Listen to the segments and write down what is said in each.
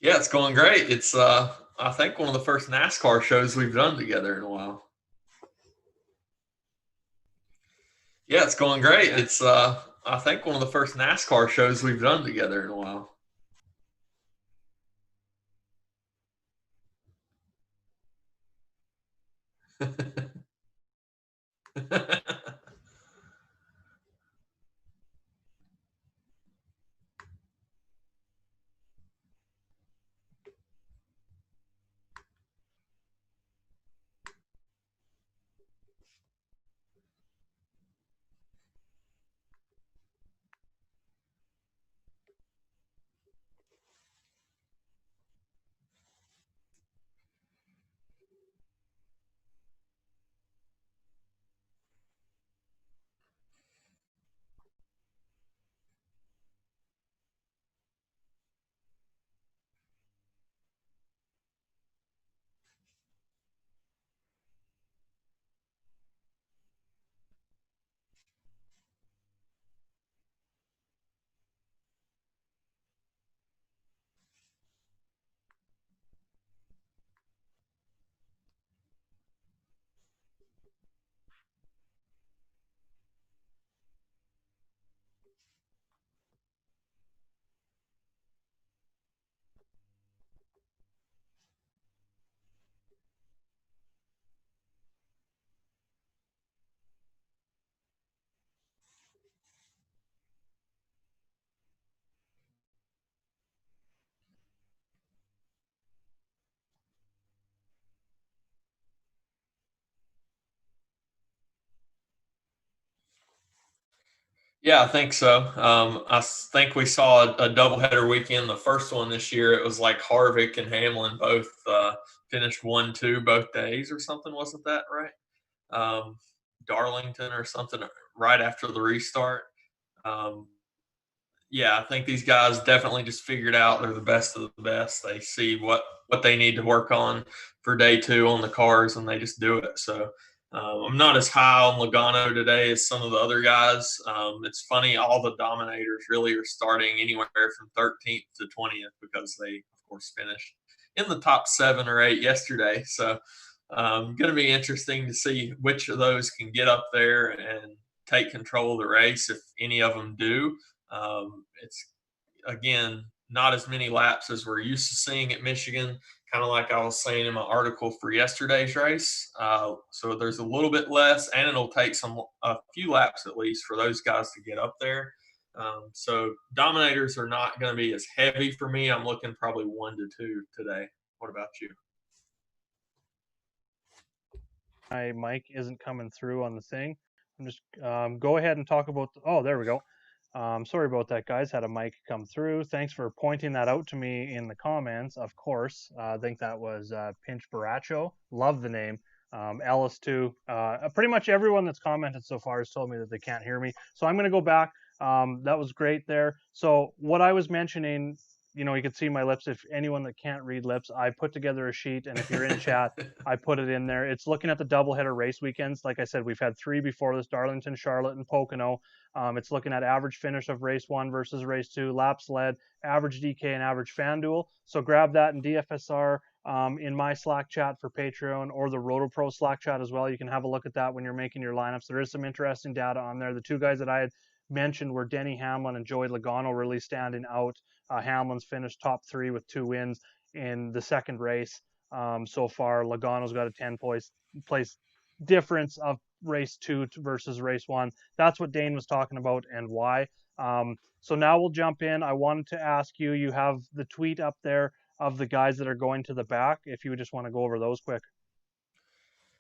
Yeah, it's going great. It's I think one of the first NASCAR shows we've done together in a while. Yeah, it's going great. It's I think one of the first NASCAR shows we've done together in a while. Yeah, I think so. Think we saw a doubleheader weekend. The first one this year, it was like Harvick and Hamlin both finished 1-2 both days or something. Wasn't that right? Darlington or something right after the restart. Um, yeah, I think these guys definitely just figured out they're the best of the best. They see what they need to work on for day two on the cars, and they just do it. So I'm not as high on Logano today as some of the other guys. It's funny, all the dominators really are starting anywhere from 13th to 20th because they, of course, finished in the top 7 or 8 yesterday. So going to be interesting to see which of those can get up there and take control of the race if any of them do. It's again not as many laps as we're used to seeing at Michigan. Kind of like I was saying in my article for yesterday's race. So there's a little bit less, and it'll take a few laps at least for those guys to get up there. So dominators are not going to be as heavy for me. I'm looking probably 1 to 2 today. What about you? My mic isn't coming through on the thing. I'm just go ahead and talk about. Oh, there we go. Sorry about that, guys. Had a mic come through. Thanks for pointing that out to me in the comments. Of course, I think that was Pinch Baracho. Love the name. Ellis too. Pretty much everyone that's commented so far has told me that they can't hear me. So I'm going to go back. That was great there. So what I was mentioning, you can see my lips. If anyone that can't read lips, I put together a sheet, and if you're in chat, I put it in there. It's looking at the doubleheader race weekends. Like I said, we've had 3 before this: Darlington, Charlotte, and Pocono. It's looking at average finish of race 1 versus race 2, laps led, average DK, and average FanDuel. So grab that in DFSR, in my Slack chat for Patreon, or the RotoPro Slack chat as well. You can have a look at that when you're making your lineups. There is some interesting data on there. The 2 guys that I had mentioned were Denny Hamlin and Joey Logano, really standing out. Hamlin's finished top 3 with 2 wins in the second race. So far, Logano's got a 10 place difference of race 2 versus race 1. That's what Dane was talking about and why. So now we'll jump in. I wanted to ask you, you have the tweet up there of the guys that are going to the back, if you would just want to go over those quick.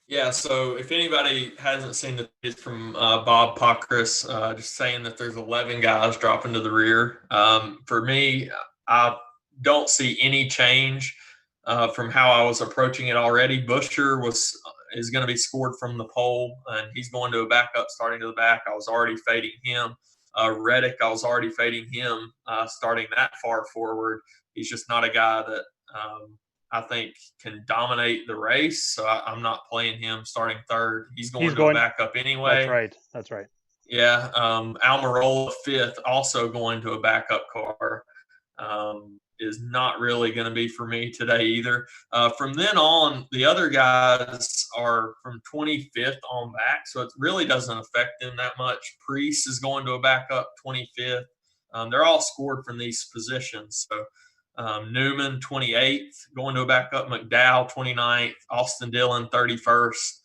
Yeah, so if anybody hasn't seen the tweet from Bob Pockris, just saying that there's 11 guys dropping to the rear. For me, I don't see any change from how I was approaching it already. Buscher is going to be scored from the pole, and he's going to a backup starting to the back. I was already fading him. Reddick, I was already fading him starting that far forward. He's just not a guy that I think can dominate the race. So I'm not playing him starting third. He's He's going to a going. backup That's anyway. right. That's right. Yeah. Almirola fifth, also going to a backup car. is not really going to be for me today either. From then on, the other guys are from 25th on back, so it really doesn't affect them that much. Priest is going to a backup 25th. They're all scored from these positions. So Newman 28th, going to a backup. McDowell 29th, Austin Dillon 31st,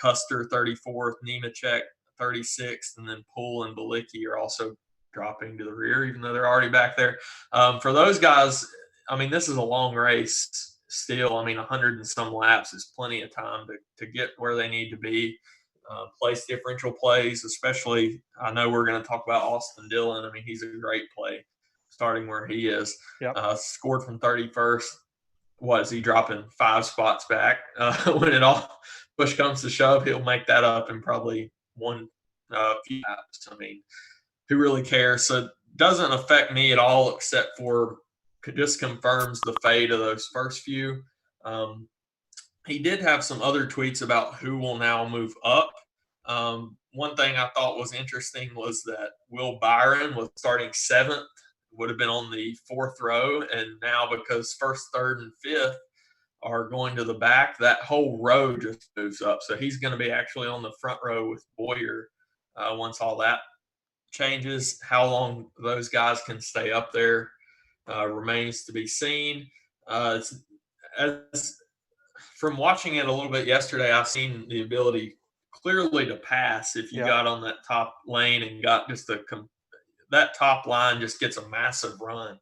Custer 34th, Nemechek 36th, and then Poole and Belicky are also dropping to the rear, even though they're already back there. For those guys, I mean, this is a long race still. I mean, 100 and some laps is plenty of time to get where they need to be. Place differential plays, especially, I know we're going to talk about Austin Dillon. I mean, he's a great play starting where he is. Yep. Scored from 31st. What is he dropping 5 spots back? When it all push comes to shove, he'll make that up in probably one few laps. I mean, who really cares? So it doesn't affect me at all, except for it just confirms the fate of those first few. He did have some other tweets about who will now move up. One thing I thought was interesting was that Will Byron was starting 7th, would have been on the 4th row, and now because 1st, 3rd, and 5th are going to the back, that whole row just moves up. So he's going to be actually on the front row with Boyer once all that changes. How long those guys can stay up there remains to be seen. As from watching it a little bit yesterday, I've seen the ability clearly to pass if you got on that top lane and got just that top line just gets a massive run.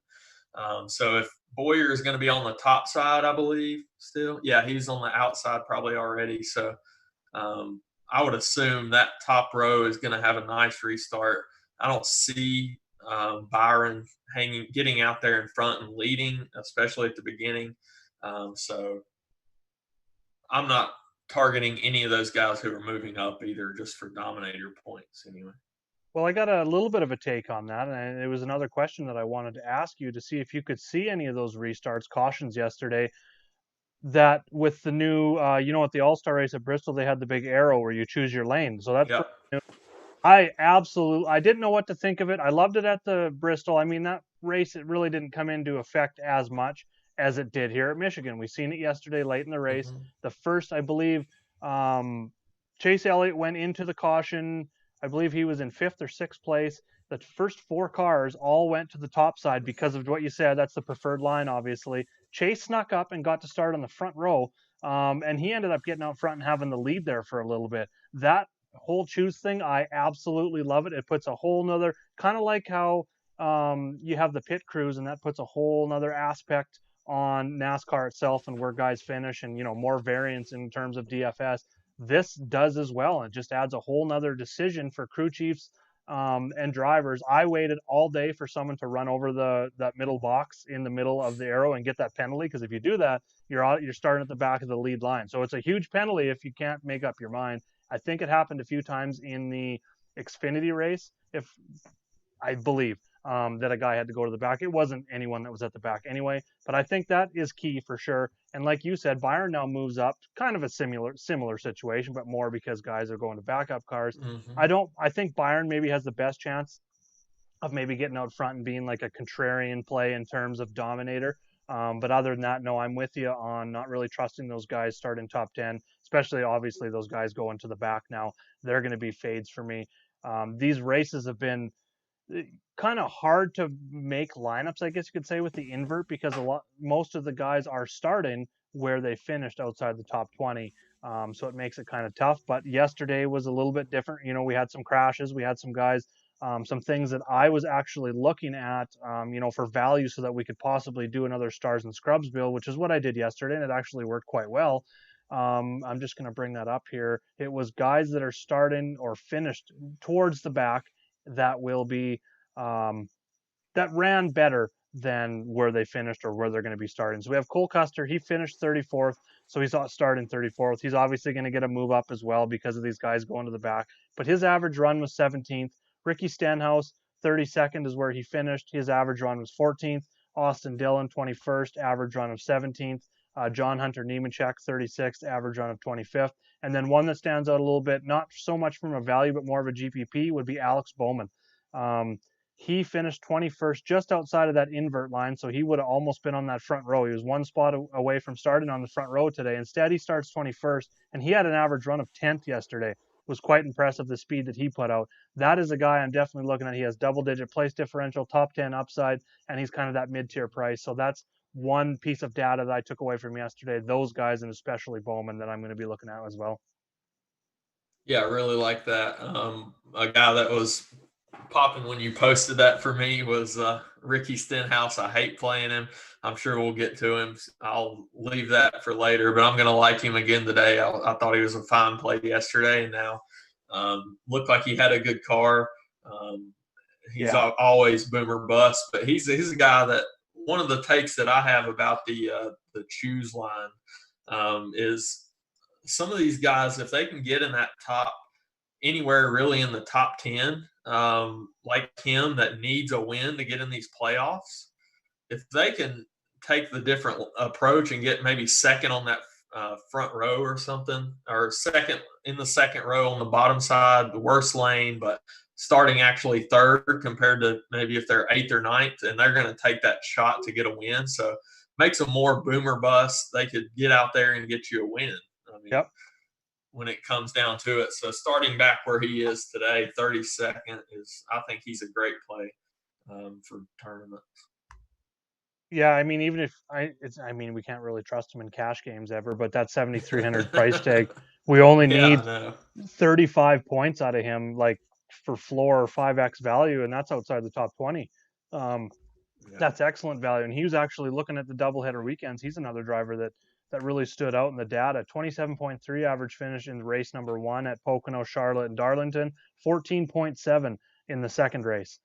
So if Boyer is going to be on the top side, I believe still, yeah, he's on the outside probably already. So I would assume that top row is going to have a nice restart. I don't see Byron getting out there in front and leading, especially at the beginning. So I'm not targeting any of those guys who are moving up either, just for dominator points anyway. Well, I got a little bit of a take on that, and it was another question that I wanted to ask you to see if you could see any of those restarts, cautions yesterday. That with the new, at the All-Star race at Bristol, they had the big arrow where you choose your lane. So that's I didn't know what to think of it. I loved it at the Bristol. I mean, that race, it really didn't come into effect as much as it did here at Michigan. We seen it yesterday late in the race. Mm-hmm. The first, I believe, Chase Elliott went into the caution. I believe he was in 5th or 6th place. The first 4 cars all went to the top side because of what you said. That's the preferred line, obviously. Chase snuck up and got to start on the front row, and he ended up getting out front and having the lead there for a little bit. That whole choose thing, I absolutely love it. It puts a whole nother, kind of like how you have the pit crews, and that puts a whole nother aspect on NASCAR itself and where guys finish, and more variance in terms of DFS. This does as well. It just adds a whole nother decision for crew chiefs and drivers. I waited all day for someone to run over that middle box in the middle of the arrow and get that penalty, because if you do that, you're starting at the back of the lead line. So it's a huge penalty if you can't make up your mind. I think it happened a few times in the Xfinity race, if I believe, that a guy had to go to the back. It wasn't anyone that was at the back anyway, but I think that is key for sure. And like you said, Byron now moves up, kind of a similar situation, but more because guys are going to backup cars. Mm-hmm. I think Byron maybe has the best chance of maybe getting out front and being like a contrarian play in terms of dominator. But other than that, no, I'm with you on not really trusting those guys starting top 10, especially obviously those guys going to the back now. They're going to be fades for me. These races have been kind of hard to make lineups, I guess you could say, with the invert, because most of the guys are starting where they finished outside the top 20. So it makes it kind of tough. But yesterday was a little bit different. We had some crashes. We had some guys, some things that I was actually looking at, for value so that we could possibly do another Stars and Scrubs bill, which is what I did yesterday. And it actually worked quite well. I'm just going to bring that up here. It was guys that are starting or finished towards the back that will be that ran better than where they finished or where they're going to be starting. So we have Cole Custer. He finished 34th, so he's not starting 34th. He's obviously going to get a move up as well because of these guys going to the back. But his average run was 17th. Ricky Stenhouse, 32nd is where he finished. His average run was 14th. Austin Dillon, 21st, average run of 17th. John Hunter Nemechek, 36th, average run of 25th. And then one that stands out a little bit, not so much from a value, but more of a GPP, would be Alex Bowman. He finished 21st, just outside of that invert line, so he would have almost been on that front row. He was one spot away from starting on the front row today. Instead, he starts 21st, and he had an average run of 10th yesterday. It was quite impressive, the speed that he put out. That is a guy I'm definitely looking at. He has double-digit place differential, top 10 upside, and he's kind of that mid-tier price. So that's one piece of data that I took away from yesterday. Those guys, and especially Bowman, that I'm going to be looking at as well. Yeah, I really like that. A guy that was popping when you posted that for me was Ricky Stenhouse. I hate playing him. I'm sure we'll get to him. I'll leave that for later, but I'm going to like him again today. I thought he was a fine play yesterday, and now looked like he had a good car. He's Yeah. always boomer bust, but he's a guy that one of the takes that I have about the choose line is some of these guys, if they can get in that top anywhere really in the top 10, like him that needs a win to get in these playoffs, if they can take the different approach and get maybe second on that front row or something, or second in the second row on the bottom side, the worst lane, but starting actually third compared to maybe if they're eighth or ninth, and they're going to take that shot to get a win. So makes them more boomer bust. They could get out there and get you a win. I mean, Yep. when it comes down to it. So starting back where he is today, 32nd, is I think he's a great play for tournament. Yeah, I mean, even if I mean, we can't really trust him in cash games ever, but that 7,300 price tag, we only Yeah, I need know. 35 points out of him, like for floor or 5x value, and that's outside the top 20. Um, Yeah. that's excellent value. And he was actually looking at the doubleheader weekends. He's another driver that really stood out in the data. 27.3 average finish in race number 1 at Pocono, Charlotte, and Darlington. 14.7 in the second race.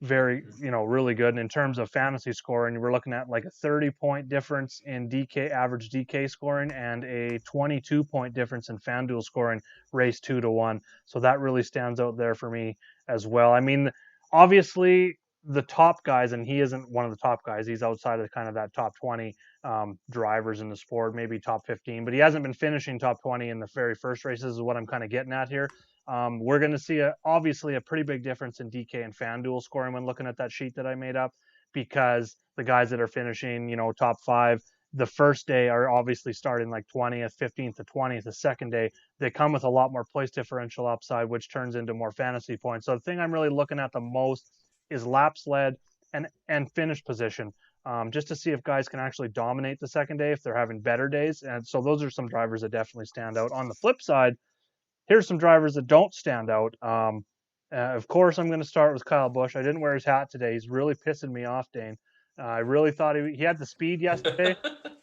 Very, really good. And in terms of fantasy scoring, we're looking at like a 30-point difference in DK average DK scoring and a 22-point difference in FanDuel scoring race 2-1. So that really stands out there for me as well. I mean, obviously the top guys, and he isn't one of the top guys. He's outside of kind of that top 20 drivers in the sport, maybe top 15, but he hasn't been finishing top 20 in the very first races is what I'm kind of getting at here. We're going to see obviously a pretty big difference in DK and FanDuel scoring when looking at that sheet that I made up, because the guys that are finishing, top 5 the first day are obviously starting like 20th, 15th to 20th. The second day, they come with a lot more place differential upside, which turns into more fantasy points. So the thing I'm really looking at the most is laps led and finish position, just to see if guys can actually dominate the second day if they're having better days. And so those are some drivers that definitely stand out. On the flip side, here's some drivers that don't stand out. Of course, I'm going to start with Kyle Busch. I didn't wear his hat today. He's really pissing me off, Dane. I really thought he had the speed yesterday.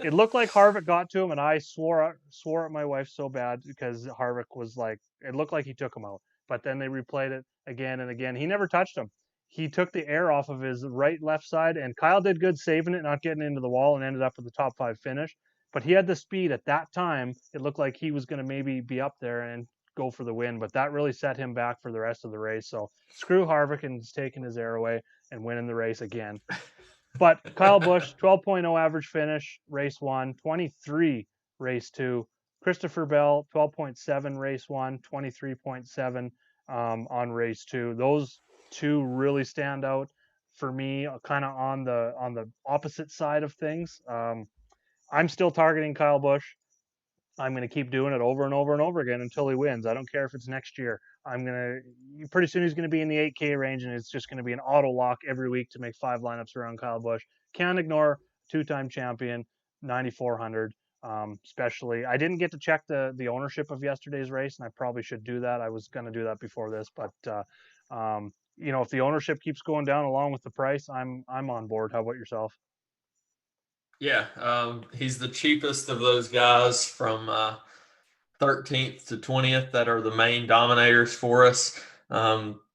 It looked like Harvick got to him, and I swore at my wife so bad because Harvick was like, it looked like he took him out. But then they replayed it again and again. He never touched him. He took the air off of his left side, and Kyle did good saving it, not getting into the wall, and ended up with the top 5 finish. But he had the speed at that time. It looked like he was going to maybe be up there and go for the win, but that really set him back for the rest of the race. So screw Harvick and taking his air away and winning the race again. But Kyle Busch, 12.0 average finish, race 1, 23 race 2. Christopher Bell, 12.7 race 1, 23.7 on race 2. Those two really stand out for me, kind of on the opposite side of things. I'm still targeting Kyle Busch. I'm going to keep doing it over and over and over again until he wins. I don't care if it's next year. Pretty soon he's going to be in the 8K range, and it's just going to be an auto lock every week to make 5 lineups around Kyle Busch. Can't ignore 2-time champion, 9,400. Especially, I didn't get to check the ownership of yesterday's race, and I probably should do that. I was going to do that before this, but if the ownership keeps going down along with the price, I'm on board. How about yourself? Yeah, he's the cheapest of those guys from 13th to 20th that are the main dominators for us.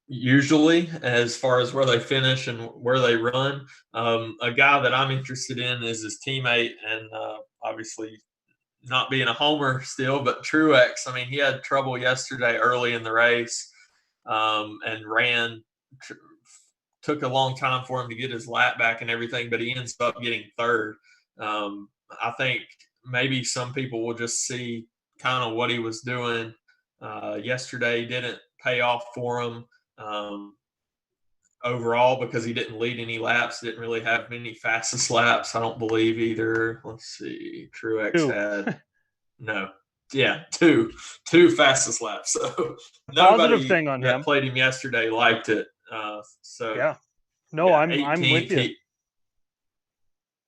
Usually, as far as where they finish and where they run, a guy that I'm interested in is his teammate, and obviously not being a homer still, but Truex. I mean, he had trouble yesterday early in the race and ran. Took a long time for him to get his lap back and everything, but he ends up getting third. I think maybe some people will just see kind of what he was doing yesterday didn't pay off for him. overall because he didn't lead any laps, didn't really have many fastest laps, I don't believe either. Let's see. Truex Two. had no. Yeah, two fastest laps. So Positive nobody thing on that him. played him yesterday liked it. So Yeah. No, yeah, I'm with 18th. you.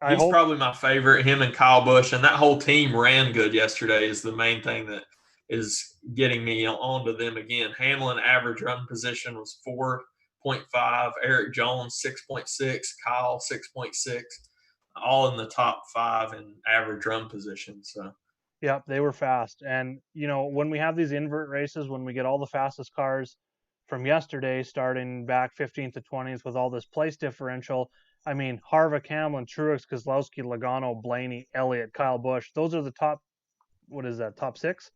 I He's hope probably my favorite. Him and Kyle Busch, and that whole team ran good yesterday. Is the main thing that is getting me onto them again. Hamlin average run position was 4.5. Eric Jones 6.6. Kyle 6.6. All in the top 5 in average run position. So yeah, they were fast. And when we have these invert races, when we get all the fastest cars from yesterday starting back 15th to 20th with all this place differential, I mean, Harvick, Hamlin, Truex, Keselowski, Logano, Blaney, Elliott, Kyle Busch, those are the top, what is that, top six?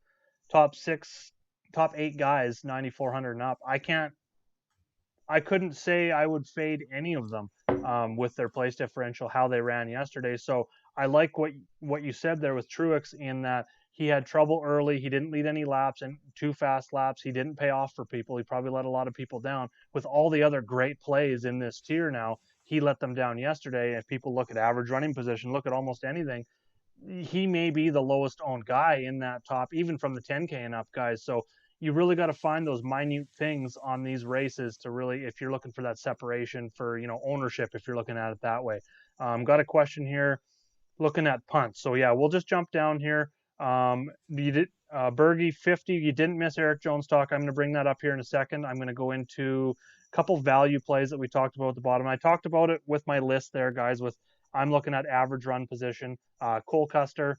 Top six, top 8 guys, 9,400 and up. I couldn't say I would fade any of them with their place differential, how they ran yesterday. So I like what you said there with Truex in that he had trouble early. He didn't lead any laps and 2 fast laps. He didn't pay off for people. He probably let a lot of people down. With all the other great plays in this tier now, he let them down yesterday. If people look at average running position, look at almost anything, he may be the lowest owned guy in that top, even from the 10K and up guys. So you really got to find those minute things on these races to really, if you're looking for that separation for, ownership, if you're looking at it that way. Got a question here looking at punts. So yeah, we'll just jump down here. You did Bergie 50. You didn't miss Eric Jones talk. I'm going to bring that up here in a second. I'm going to go into a couple value plays that we talked about at the bottom. I talked about it with my list there, guys. With I'm looking at average run position. Cole Custer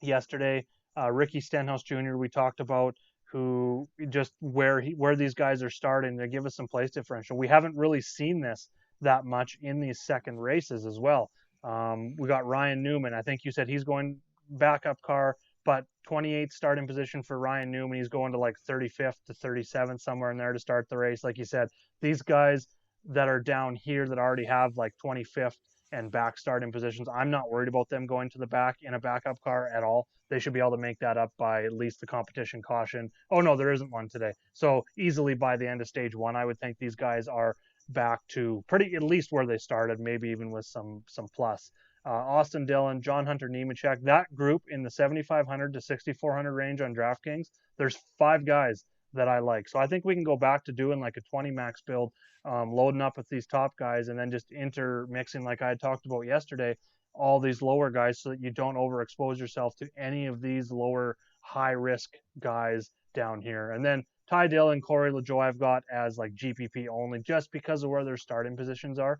yesterday. Ricky Stenhouse Jr. We talked about who just where these guys are starting. They give us some place differential. We haven't really seen this that much in these second races as well. We got Ryan Newman. I think you said he's going backup car, but 28th starting position for Ryan Newman. He's going to like 35th to 37th, somewhere in there to start the race. Like you said, these guys that are down here that already have like 25th and back starting positions, I'm not worried about them going to the back in a backup car at all. They should be able to make that up by at least the competition caution. Oh no, there isn't one today. So easily by the end of stage 1, I would think these guys are back to pretty at least where they started, maybe even with some plus. Austin Dillon, John Hunter Nemechek, that group in the 7,500 to 6,400 range on DraftKings, there's 5 guys that I like. So I think we can go back to doing like a 20 max build, loading up with these top guys and then just intermixing, like I had talked about yesterday, all these lower guys so that you don't overexpose yourself to any of these lower high risk guys down here. And then Ty Dillon, Corey LaJoie I've got as like GPP only just because of where their starting positions are.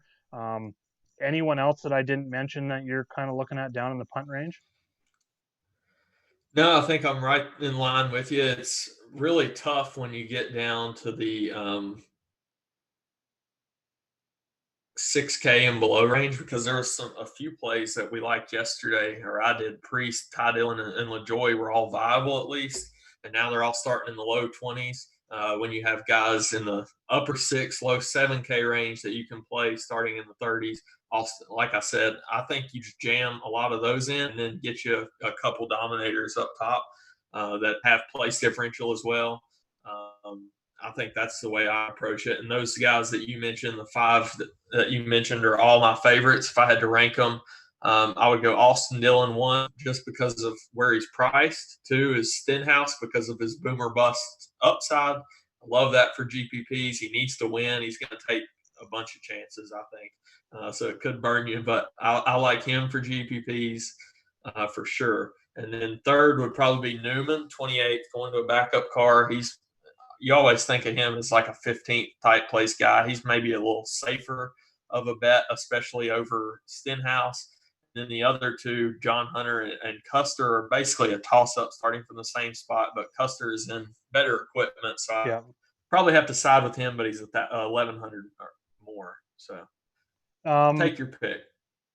Anyone else that I didn't mention that you're kind of looking at down in the punt range? no, I think I'm right in line with you. It's really tough when you get down to the 6K and below range because there was a few plays that we liked yesterday, or I did. Priest, Ty Dillon, and LaJoie were all viable at least, and now they're all starting in the low 20s. When you have guys in the upper 6, low 7K range that you can play starting in the 30s. Also, like I said, I think you just jam a lot of those in and then get you a couple dominators up top that have place differential as well. I think that's the way I approach it. And those guys that you mentioned, the 5 that you mentioned, are all my favorites. If I had to rank them, I would go Austin Dillon 1 just because of where he's priced. 2 is Stenhouse because of his boomer bust upside. I love that for GPPs. He needs to win. He's going to take a bunch of chances, I think. So it could burn you, but I like him for GPPs for sure. And then 3rd would probably be Newman, 28th, going to a backup car. You always think of him as like a 15th type place guy. He's maybe a little safer of a bet, especially over Stenhouse. Then the other 2, John Hunter and Custer, are basically a toss-up starting from the same spot, but Custer is in better equipment, so I Yeah. probably have to side with him, but he's at that 1,100 or more. So Um, take your pick.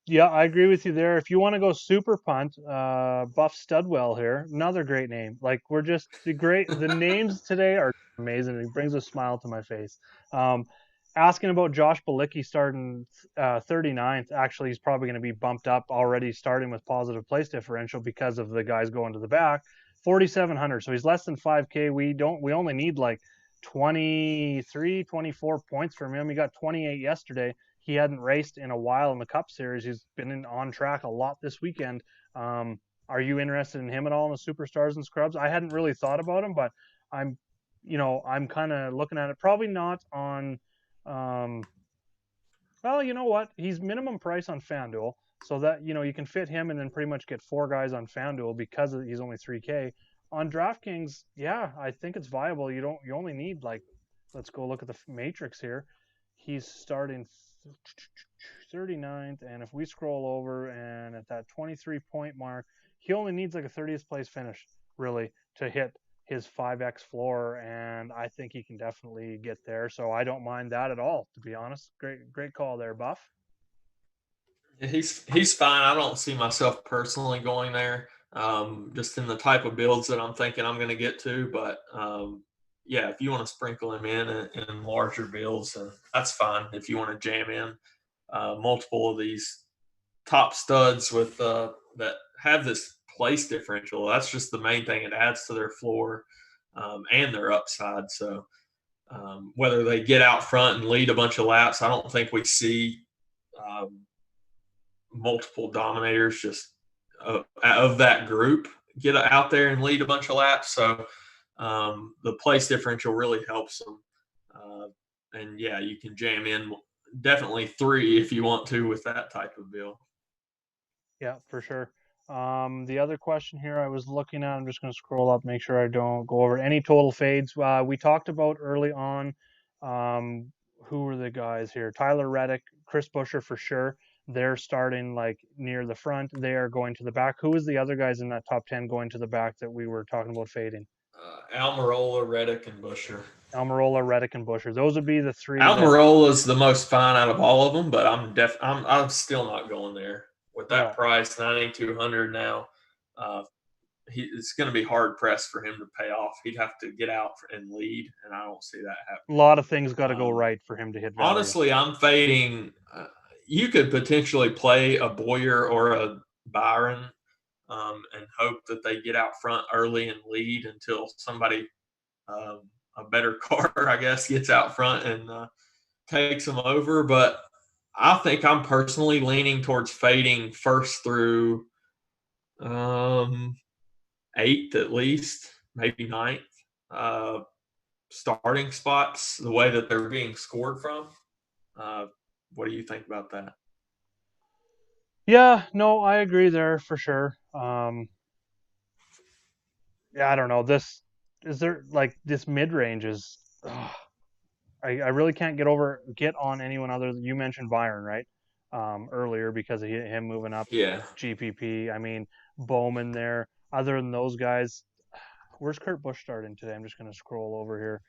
Yeah, I agree with you there. If you want to go super punt, Buff Studwell here, another great name. Like we're just the names today are amazing. It brings a smile to my face. Asking about Josh Belicky starting 39th. Actually, he's probably going to be bumped up already, starting with positive place differential because of the guys going to the back. 4,700. So he's less than 5K. We only need like 23, 24 points from him. He got 28 yesterday. He hadn't raced in a while in the Cup Series. He's been on track a lot this weekend. Are you interested in him at all in the Superstars and Scrubs? I hadn't really thought about him, but I'm kind of looking at it. Probably not on. Well, you know what? He's minimum price on FanDuel, so that you can fit him and then pretty much get 4 guys on FanDuel because he's only 3K. On DraftKings, yeah, I think it's viable. You only need let's go look at the matrix here. He's starting 39th, and if we scroll over and at that 23-point mark, he only needs like a 30th place finish really to hit his 5x floor, and I think he can definitely get there. So I don't mind that at all, to be honest. Great call there, Buff. He's fine. I don't see myself personally going there, just in the type of builds that I'm thinking I'm going to get to. But yeah, if you want to sprinkle him in larger builds, and that's fine. If you want to jam in multiple of these top studs with that have this place differential, that's just the main thing. It adds to their floor and their upside. So whether they get out front and lead a bunch of laps, I don't think we see multiple dominators just of that group get out there and lead a bunch of laps. So the place differential really helps them. And yeah, you can jam in definitely 3 if you want to with that type of bill. Yeah, for sure. The other question here I was looking at, I'm just going to scroll up, make sure I don't go over any total fades. We talked about early on, who were the guys here? Tyler Reddick, Chris Buescher for sure. They're starting like near the front. They are going to the back. Who was the other guys in that top 10 going to the back that we were talking about fading? Almirola, Reddick, and Buescher. Almirola, Reddick, and Buescher. Those would be the 3. Almirola's the most fine out of all of them, but I'm still not going there with that price, 9,200 now. It's going to be hard pressed for him to pay off. He'd have to get out and lead, and I don't see that happening. A lot of things got to go right for him to hit value. Honestly, I'm fading. You could potentially play a Boyer or a Byron and hope that they get out front early and lead until somebody, a better car, I guess, gets out front and takes them over. But I think I'm personally leaning towards fading first through 8th at least, maybe 9th. Starting spots, the way that they're being scored from. What do you think about that? Yeah, no, I agree there for sure. Yeah, I don't know. This mid range is. I really can't get on anyone other than you mentioned Byron, right? Earlier because of him moving up. Yeah. GPP. I mean, Bowman there. Other than those guys, where's Kurt Busch starting today? I'm just going to scroll over here.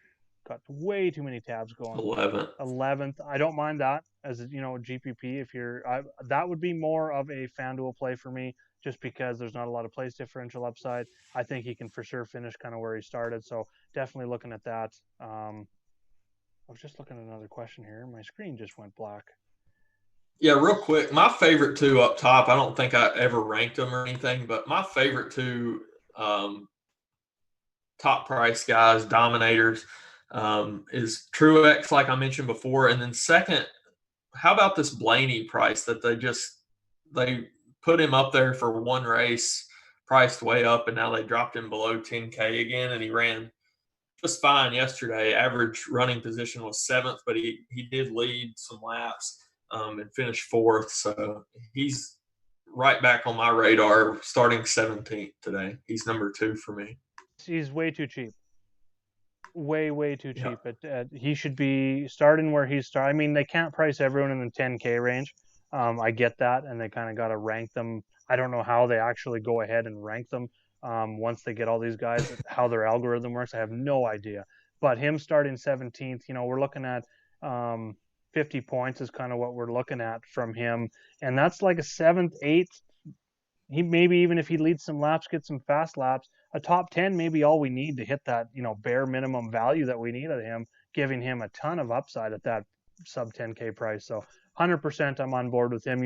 Got way too many tabs going. 11th. I don't mind that as GPP. If that would be more of a FanDuel play for me, just because there's not a lot of place differential upside. I think he can for sure finish kind of where he started. So definitely looking at that. I was just looking at another question here. My screen just went black. Yeah, real quick. My favorite 2 up top, I don't think I ever ranked them or anything, but my favorite 2 top price guys, dominators, is Truex, like I mentioned before. And then second, how about this Blaney price that they put him up there for one race, priced way up, and now they dropped him below 10K again, and he ran just fine yesterday. Average running position was 7th, but he did lead some laps and finished 4th. So he's right back on my radar, starting 17th today. He's number 2 for me. He's way too cheap. Way too cheap. He should be starting where he's starting. I mean, they can't price everyone in the 10K range. I get that, and they kind of got to rank them. I don't know how they actually go ahead and rank them once they get all these guys, how their algorithm works. I have no idea. But him starting 17th, we're looking at 50 points is kind of what we're looking at from him. And that's like a 7th, 8th. He maybe even if he leads some laps, get some fast laps, a top 10 may be all we need to hit that, bare minimum value that we need of him, giving him a ton of upside at that sub 10K price. So 100% I'm on board with him.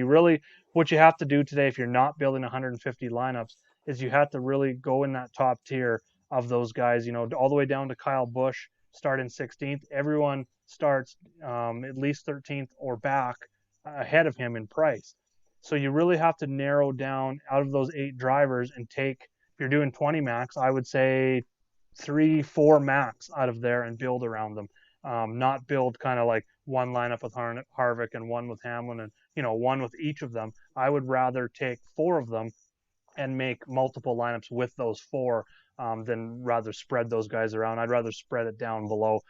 What you have to do today, if you're not building 150 lineups, is you have to really go in that top tier of those guys, all the way down to Kyle Busch, start in 16th. Everyone starts at least 13th or back ahead of him in price. So you really have to narrow down out of those 8 drivers and take, if you're doing 20 max, I would say 3-4 max out of there and build around them. Not build kind of like one lineup with Harvick and one with Hamlin and one with each of them. I would rather take 4 of them and make multiple lineups with those 4 than rather spread those guys around. I'd rather spread it down below.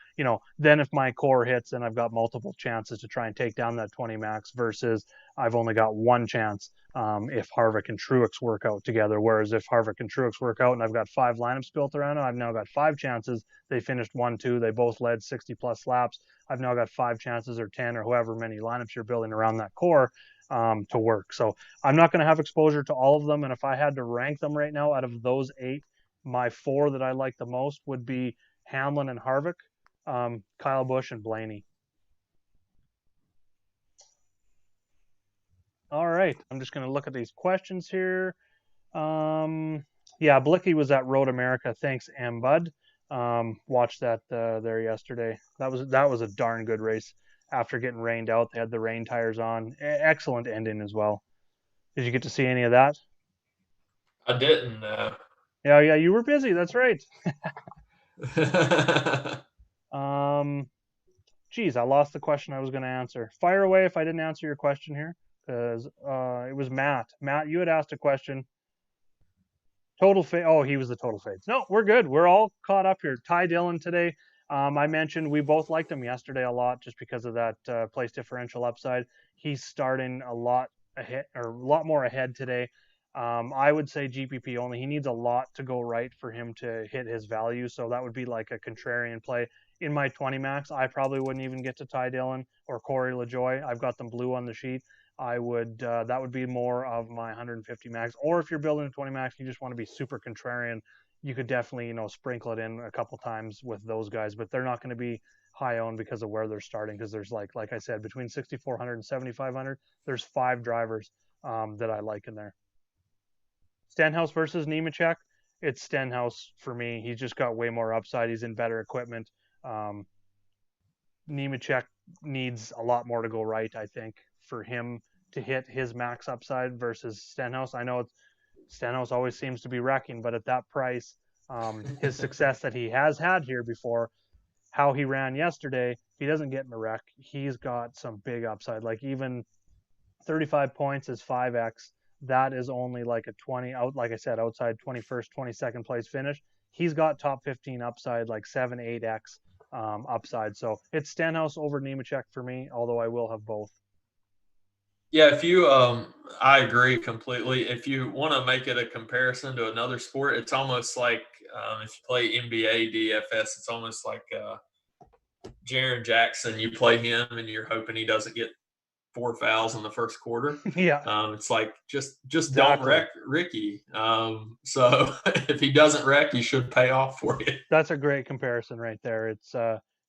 Then if my core hits, then I've got multiple chances to try and take down that 20 max versus I've only got one chance if Harvick and Truex work out together. Whereas if Harvick and Truex work out and I've got 5 lineups built around it, I've now got 5 chances. They finished 1-2. They both led 60 plus laps. I've now got 5 chances or 10 or however many lineups you're building around that core to work. So I'm not going to have exposure to all of them. And if I had to rank them right now out of those 8, my 4 that I like the most would be Hamlin and Harvick, Kyle Busch and Blaney. All right, I'm just going to look at these questions here. Yeah, Belicky was at Road America. Thanks, Bud. Watched that there yesterday. That was a darn good race. After getting rained out, they had the rain tires on. Excellent ending as well. Did you get to see any of that? I didn't. Yeah, you were busy. That's right. Geez, I lost the question I was going to answer. Fire away if I didn't answer your question here, because it was Matt. Matt, you had asked a question. Total fade. Oh, he was the total fades. No, we're good. We're all caught up here. Ty Dillon today. I mentioned we both liked him yesterday a lot just because of that place differential upside. He's starting a lot ahead or a lot more ahead today. I would say GPP only. He needs a lot to go right for him to hit his value. So that would be like a contrarian play. In my 20 max, I probably wouldn't even get to Ty Dillon or Corey LaJoie. I've got them blue on the sheet. I would that would be more of my 150 max. Or if you're building a 20 max, you just want to be super contrarian. You could definitely sprinkle it in a couple times with those guys, but they're not going to be high owned because of where they're starting. Because there's like I said, between 6,400 and 7,500, there's 5 drivers that I like in there. Stenhouse versus Nemechek. It's Stenhouse for me. He's just got way more upside. He's in better equipment. Nemechek needs a lot more to go right, I think, for him to hit his max upside versus Stenhouse. I know Stenhouse always seems to be wrecking, but at that price, his success that he has had here before, how he ran yesterday, if he doesn't get in a wreck, he's got some big upside. Like even 35 points is 5x. That is only like a 20 out, like I said, outside 21st, 22nd place finish. He's got top 15 upside, like 7, 8x upside. So it's Stenhouse over Nemechek for me, although I will have both. Yeah, if you, I agree completely. If you want to make it a comparison to another sport, it's almost like if you play NBA DFS, it's almost like Jaren Jackson. You play him, and you're hoping he doesn't get 4 fouls in the first quarter. Yeah. It's like just don't wreck Ricky. So if he doesn't wreck, he should pay off for you. That's a great comparison right there. It's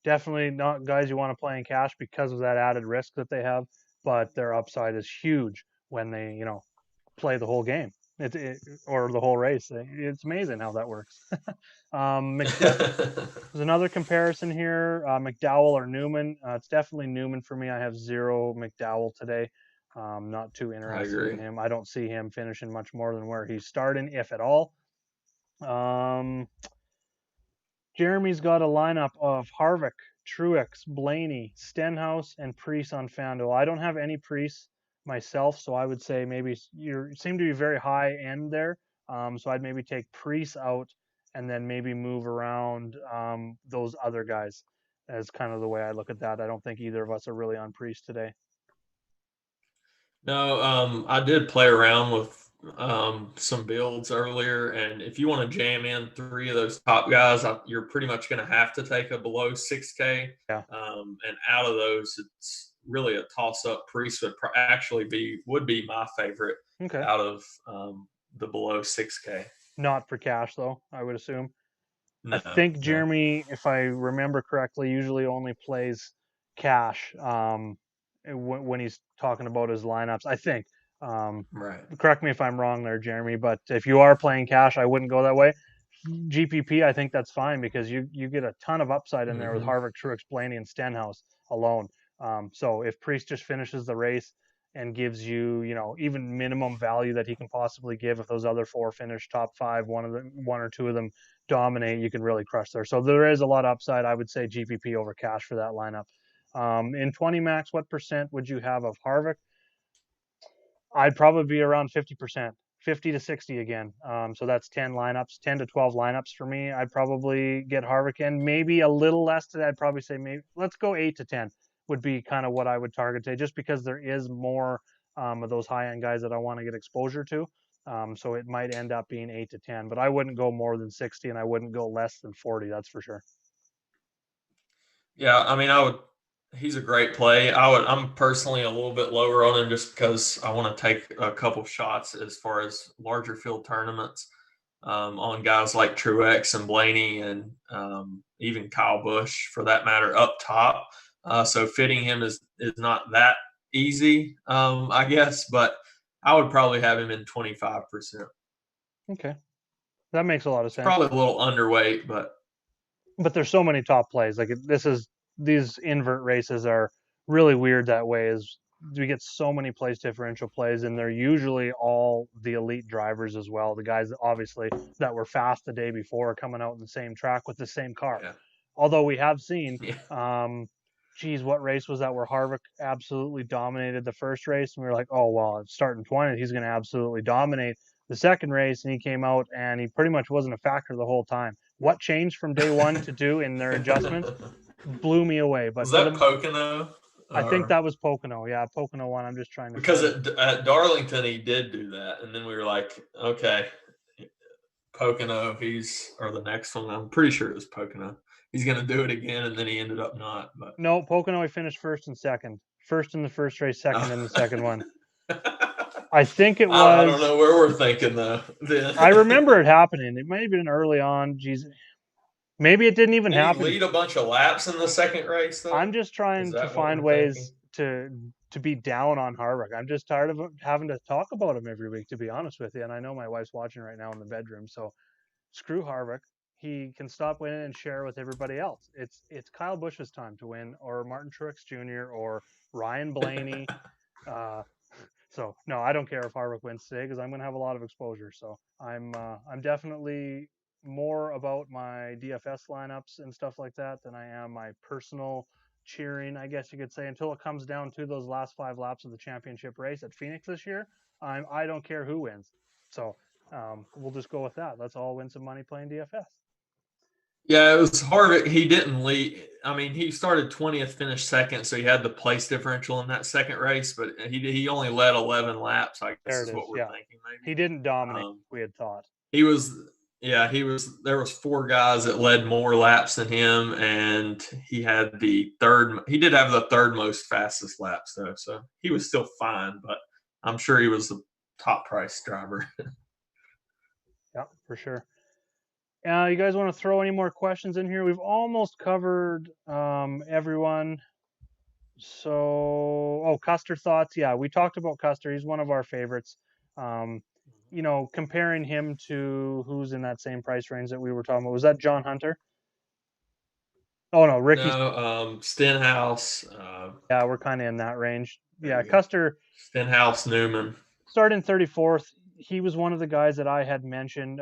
definitely not guys you want to play in cash because of that added risk that they have, but their upside is huge when they, play the whole game or the whole race. It's amazing how that works. There's another comparison here, Mcdowell or Newman. It's definitely Newman for me. I have 0 Mcdowell today. Not too interested in him. I don't see him finishing much more than where he's starting, if at all. Jeremy's got a lineup of Harvick, Truex, Blaney, Stenhouse, and Preece on FanDuel. I don't have any Preece myself, so I would say maybe you seem to be very high end there. So I'd maybe take Preece out and then maybe move around those other guys as kind of the way I look at that. I don't think either of us are really on Preece today. No, I did play around with some builds earlier, and if you want to jam in 3 of those top guys, you're pretty much going to have to take a below 6K. Yeah. And out of those, it's really a toss-up. Priest would be my favorite out of the below 6K. Not for cash though, I would assume. No, I think Jeremy, if I remember correctly, usually only plays cash when he's talking about his lineups. I think. Right. Correct me if I'm wrong there, Jeremy, but if you are playing cash, I wouldn't go that way. GPP, I think that's fine because you get a ton of upside in there with Mm-hmm. Harvick, Truex, Blaney, and Stenhouse alone. So if Priest just finishes the race and gives you, even minimum value that he can possibly give, if those other four finish top five, one or two of them dominate, you can really crush there. So there is a lot of upside. I would say GPP over cash for that lineup. In 20 max, what percent would you have of Harvick? I'd probably be around 50%, 50 to 60 again. So that's 10 lineups, 10 to 12 lineups for me. I'd probably get Harvick in, maybe a little less today. I'd probably say maybe let's go 8 to 10 would be kind of what I would target today, just because there is more of those high end guys that I want to get exposure to. So it might end up being 8 to 10, but I wouldn't go more than 60 and I wouldn't go less than 40. That's for sure. Yeah, I mean, I would. He's a great play. I'm personally a little bit lower on him just because I want to take a couple shots as far as larger field tournaments on guys like Truex and Blaney and even Kyle Busch for that matter up top. So fitting him is not that easy, I guess. But I would probably have him in 25%. Okay. That makes a lot of It's sense. probably a little underweight, but But there's so many top plays. Like these invert races are really weird that way. Is we get so many place differential plays, and they're usually all the elite drivers as well. The guys that obviously that were fast the day before are coming out in the same track with the same car. yeah, Although we have seen, yeah. geez, what race was that where Harvick absolutely dominated the first race, and we were like, oh well, it's starting 20th, he's going to absolutely dominate the second race, and he came out and he pretty much wasn't a factor the whole time. What changed from day one to two in their adjustments blew me away. But Was for that them, Pocono? I think Or that was Pocono. Yeah, Pocono one. I'm just trying to because find. at Darlington he did do that, and then we were like, okay, Pocono, or the next one. I'm pretty sure it was Pocono. He's gonna do it again, and then he ended up not. But No, Pocono. He finished first and second. First in the first race, second in the second one. I think it I don't was. know where we're thinking though. Then I remember it happening. It might have been early on. Geez, maybe it didn't even did he happen. lead a bunch of laps in the second race though? I'm just Is trying to that what find we're thinking? ways to be down on Harvick. I'm just tired of having to talk about him every week, to be honest with you. And I know my wife's watching right now in the bedroom, so screw Harvick. He can stop winning and share with everybody else. It's Kyle Busch's time to win, or Martin Truex Jr. or Ryan Blaney. Uh, so no, I don't care if Harvick wins today because I'm going to have a lot of exposure. So I'm definitely more about my DFS lineups and stuff like that than I am my personal cheering, I guess you could say, until it comes down to those last 5 laps of the championship race at Phoenix this year. I don't care who wins. So we'll just go with that. Let's all win some money playing DFS. Yeah, it was hard. He didn't lead. I mean, he started 20th, finished second, so he had the place differential in that second race, but he only led 11 laps, I guess There it is is. what we're Yeah, thinking maybe. he didn't dominate. Um, We had thought. he was, yeah, there was 4 guys that led more laps than him, and he did have the third most fastest laps, though, so he was still fine, but I'm sure he was the top price driver. Yeah, for sure. You guys want to throw any more questions in here? We've almost covered everyone. So, Custer thoughts. Yeah, we talked about Custer. He's one of our favorites. Um, comparing him to who's in that same price range that we were talking about. Was that John Hunter? Oh no, Ricky. No, Stenhouse, Yeah, we're kind of in that range. there Yeah, you go. Custer Stenhouse Newman. starting 34th. He was one of the guys that I had mentioned.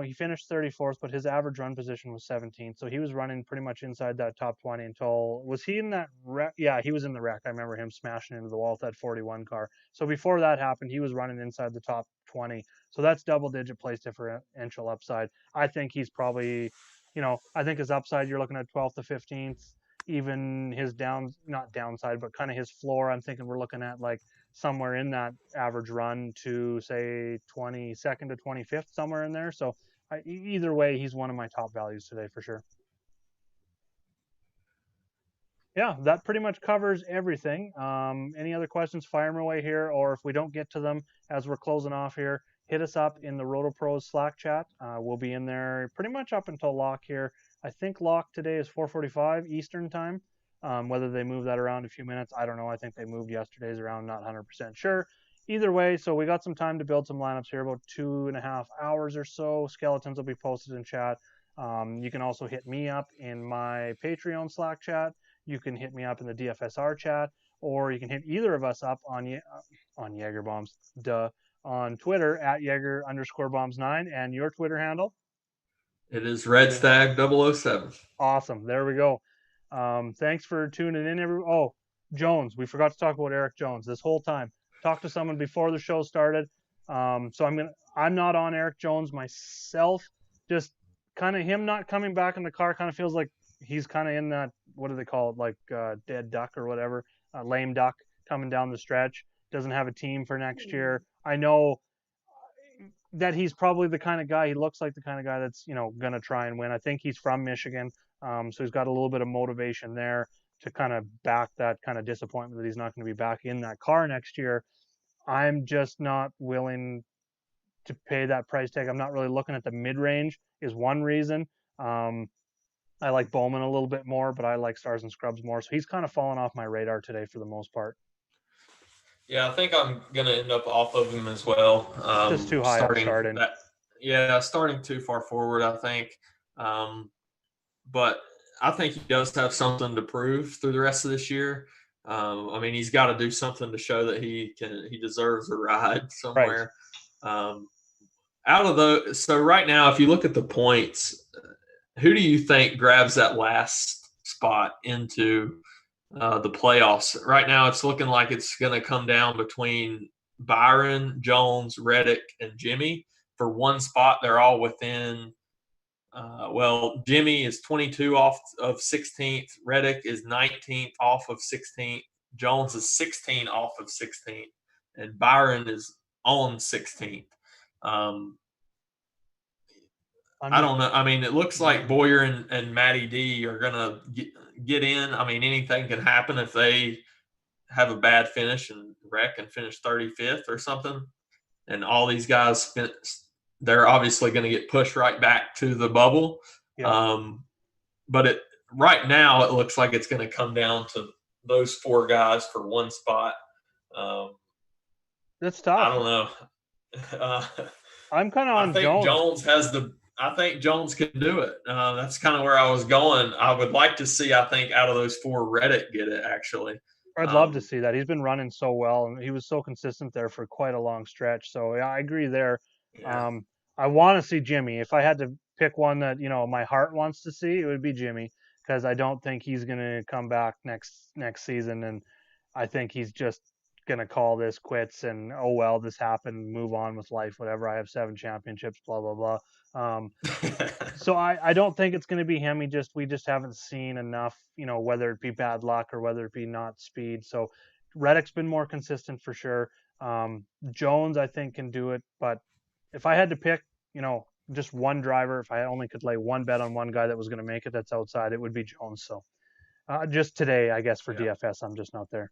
He finished 34th, but his average run position was 17th. So he was running pretty much inside that top 20 until, was he in that wreck? Yeah, he was in the wreck. I remember him smashing into the wall with that 41 car. So before that happened, he was running inside the top 20. So that's double digit place differential upside. I think he's probably, I think his upside, you're looking at 12th to 15th. Even his not downside, but kind of his floor, I'm thinking we're looking at like somewhere in that average run to say 22nd to 25th, somewhere in there. So either way, he's one of my top values today for sure. Yeah, that pretty much covers everything. Any other questions, fire them away here, or if we don't get to them as we're closing off here, hit us up in the RotoPros Slack chat. We'll be in there pretty much up until lock here. I think lock today is 4:45 Eastern time. Whether they move that around a few minutes, I don't know. I think they moved yesterday's around, not 100% sure. either way, so we got some time to build some lineups here, about 2.5 hours or so. Skeletons will be posted in chat. You can also hit me up in my Patreon Slack chat. You can hit me up in the DFSR chat, or you can hit either of us up on Jaeger Bombs, on Twitter at Jaeger_bombs9, and your Twitter handle. It is RedStag007. Awesome. There we go. Thanks for tuning in, everyone. Oh, Jones. We forgot to talk about Eric Jones this whole time. Talked to someone before the show started. So I'm not on Eric Jones myself. Just kind of him not coming back in the car kind of feels like he's kind of in that, what do they call it, like dead duck or whatever, lame duck coming down the stretch. Doesn't have a team for next year. I know that he's probably the kind of guy, he looks like the kind of guy that's, going to try and win. I think he's from Michigan. So he's got a little bit of motivation there to kind of back that kind of disappointment that he's not going to be back in that car next year. I'm just not willing to pay that price tag. I'm not really looking at the mid-range is one reason. I like Bowman a little bit more, but I like Stars and Scrubs more. So he's kind of fallen off my radar today for the most part. Yeah, I think I'm going to end up off of him as well. Just too high starting. Starting too far forward, I think. But I think he does have something to prove through the rest of this year. He's got to do something to show that he deserves a ride somewhere. Right. So right now, if you look at the points, who do you think grabs that last spot into the playoffs? Right now, it's looking like it's going to come down between Byron, Jones, Reddick, and Jimmy. For one spot, they're all within Jimmy is 22 off of 16th. Reddick is 19th off of 16th. Jones is 16 off of 16th. And Byron is on 16th. I don't know. It looks like Boyer and Matty D are going to get in. Anything can happen if they have a bad finish and wreck and finish 35th or something. And all these guys, they're obviously going to get pushed right back to the bubble. Yeah. But right now it looks like it's going to come down to those four guys for one spot. That's tough. I don't know. I'm kind of on Jones. I think Jones can do it. That's kind of where I was going. I would like to see, I think, out of those four, Reddick get it, actually. I'd love to see that. He's been running so well, and he was so consistent there for quite a long stretch. So, yeah, I agree there. Yeah. I want to see Jimmy. If I had to pick one that, my heart wants to see, it would be Jimmy, because I don't think he's going to come back next season. And I think he's just going to call this quits and, oh, well, this happened, move on with life, whatever. I have 7 championships, blah, blah, blah. So I don't think it's going to be him. We just haven't seen enough, whether it be bad luck or whether it be not speed. So Reddick's been more consistent for sure. Jones, I think, can do it. But if I had to pick, just one driver, if I only could lay one bet on one guy that was going to make it that's outside, it would be Jones. So just today, I guess, for DFS, I'm just not there.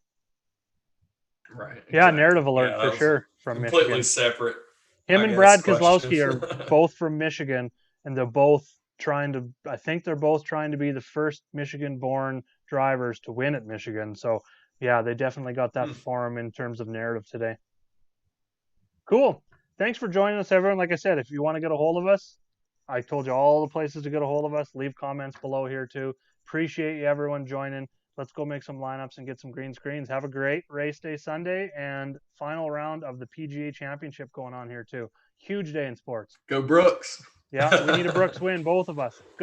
Right. Exactly. Yeah, narrative alert for sure from completely Michigan. Separate. Him and Brad Kozlowski are both from Michigan, and they're both trying to be the first Michigan-born drivers to win at Michigan. So, yeah, they definitely got that for them in terms of narrative today. Cool. Thanks for joining us, everyone. Like I said, if you want to get a hold of us, I told you all the places to get a hold of us. Leave comments below here, too. Appreciate you, everyone, joining. Let's go make some lineups and get some green screens. Have a great race day Sunday and final round of the PGA Championship going on here too. Huge day in sports. Go Brooks. Yeah, we need a Brooks win, both of us.